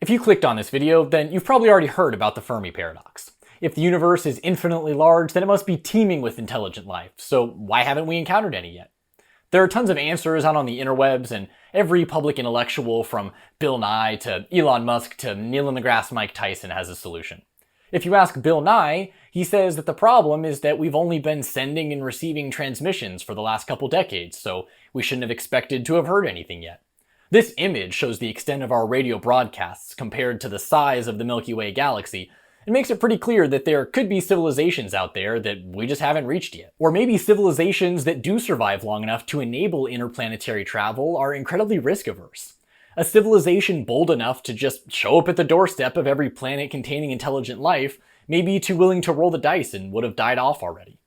If you clicked on this video, then you've probably already heard about the Fermi paradox. If the universe is infinitely large, then it must be teeming with intelligent life, so why haven't we encountered any yet? There are tons of answers out on the interwebs, and every public intellectual from Bill Nye to Elon Musk to Neil deGrasse Mike Tyson has a solution. If you ask Bill Nye, he says that the problem is that we've only been sending and receiving transmissions for the last couple decades, so we shouldn't have expected to have heard anything yet. This image shows the extent of our radio broadcasts compared to the size of the Milky Way galaxy. It makes it pretty clear that there could be civilizations out there that we just haven't reached yet. Or maybe civilizations that do survive long enough to enable interplanetary travel are incredibly risk-averse. A civilization bold enough to just show up at the doorstep of every planet containing intelligent life may be too willing to roll the dice and would have died off already.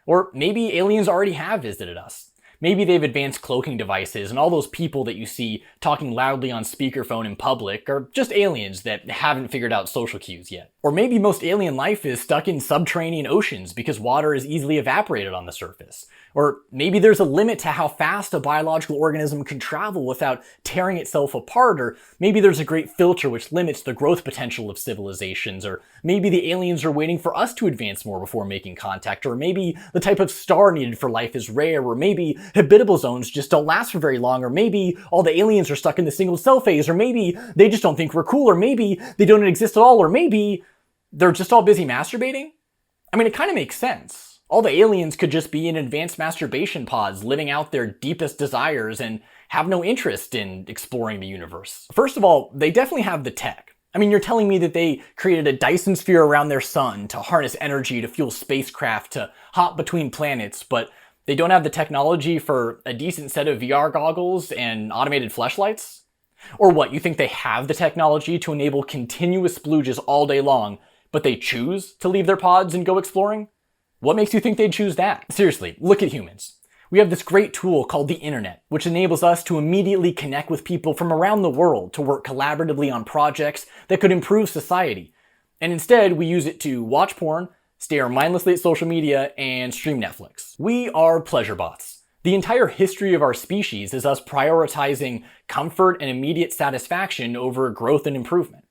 Or maybe aliens already have visited us. Maybe they've advanced cloaking devices, and all those people that you see talking loudly on speakerphone in public are just aliens that haven't figured out social cues yet. Or maybe most alien life is stuck in subterranean oceans because water is easily evaporated on the surface. Or maybe there's a limit to how fast a biological organism can travel without tearing itself apart, or maybe there's a great filter which limits the growth potential of civilizations, or maybe the aliens are waiting for us to advance more before making contact, or maybe the type of star needed for life is rare, or maybe habitable zones just don't last for very long, or maybe all the aliens are stuck in the single cell phase, or maybe they just don't think we're cool, or maybe they don't exist at all, or maybe they're just all busy masturbating? I mean, it kind of makes sense. All the aliens could just be in advanced masturbation pods living out their deepest desires and have no interest in exploring the universe. First of all, they definitely have the tech. I mean, you're telling me that they created a Dyson sphere around their sun to harness energy to fuel spacecraft to hop between planets, but they don't have the technology for a decent set of VR goggles and automated fleshlights? Or what, you think they have the technology to enable continuous splooges all day long, but they choose to leave their pods and go exploring? What makes you think they'd choose that? Seriously, look at humans. We have this great tool called the internet, which enables us to immediately connect with people from around the world to work collaboratively on projects that could improve society. And instead, we use it to watch porn, stare mindlessly at social media, and stream Netflix. We are pleasure bots. The entire history of our species is us prioritizing comfort and immediate satisfaction over growth and improvement.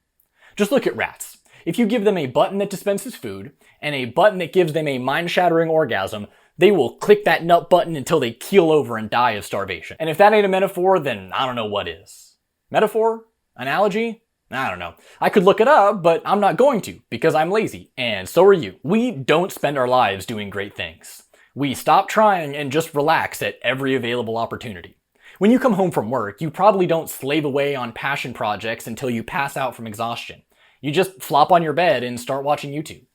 Just look at rats. If you give them a button that dispenses food, and a button that gives them a mind-shattering orgasm, they will click that nut button until they keel over and die of starvation. And if that ain't a metaphor, then I don't know what is. Metaphor? Analogy? I don't know. I could look it up, but I'm not going to, because I'm lazy, and so are you. We don't spend our lives doing great things. We stop trying and just relax at every available opportunity. When you come home from work, you probably don't slave away on passion projects until you pass out from exhaustion. You just flop on your bed and start watching YouTube.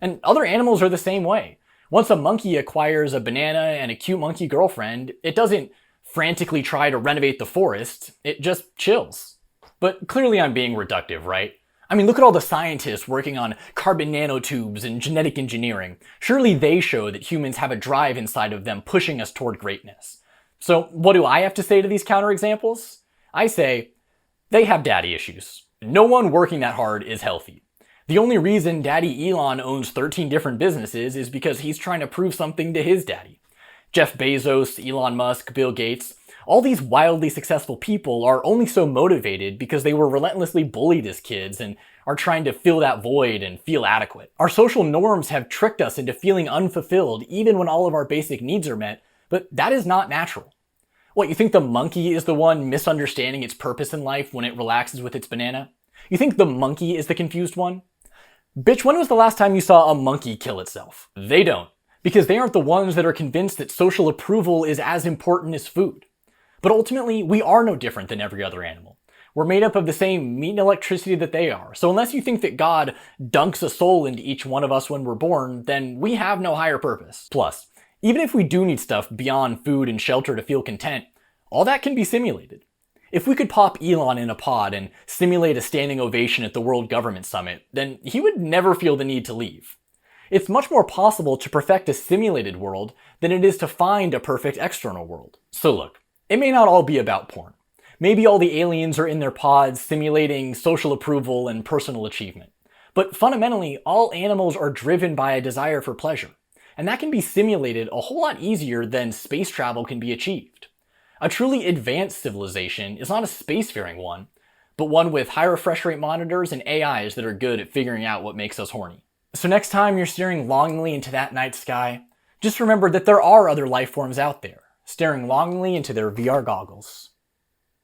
And other animals are the same way. Once a monkey acquires a banana and a cute monkey girlfriend, it doesn't frantically try to renovate the forest, it just chills. But clearly I'm being reductive, right? I mean, look at all the scientists working on carbon nanotubes and genetic engineering. Surely they show that humans have a drive inside of them pushing us toward greatness. So what do I have to say to these counterexamples? I say, they have daddy issues. No one working that hard is healthy. The only reason Daddy Elon owns 13 different businesses is because he's trying to prove something to his daddy. Jeff Bezos, Elon Musk, Bill Gates, all these wildly successful people are only so motivated because they were relentlessly bullied as kids and are trying to fill that void and feel adequate. Our social norms have tricked us into feeling unfulfilled even when all of our basic needs are met, but that is not natural. What, you think the monkey is the one misunderstanding its purpose in life when it relaxes with its banana? You think the monkey is the confused one? Bitch, when was the last time you saw a monkey kill itself? They don't, because they aren't the ones that are convinced that social approval is as important as food. But ultimately, we are no different than every other animal. We're made up of the same meat and electricity that they are, so unless you think that God dunks a soul into each one of us when we're born, then we have no higher purpose. Plus, even if we do need stuff beyond food and shelter to feel content, all that can be simulated. If we could pop Elon in a pod and simulate a standing ovation at the World Government Summit, then he would never feel the need to leave. It's much more possible to perfect a simulated world than it is to find a perfect external world. So look, it may not all be about porn. Maybe all the aliens are in their pods simulating social approval and personal achievement. But fundamentally, all animals are driven by a desire for pleasure. And that can be simulated a whole lot easier than space travel can be achieved. A truly advanced civilization is not a spacefaring one, but one with high refresh rate monitors and AIs that are good at figuring out what makes us horny. So next time you're staring longingly into that night sky, just remember that there are other life forms out there, staring longingly into their VR goggles.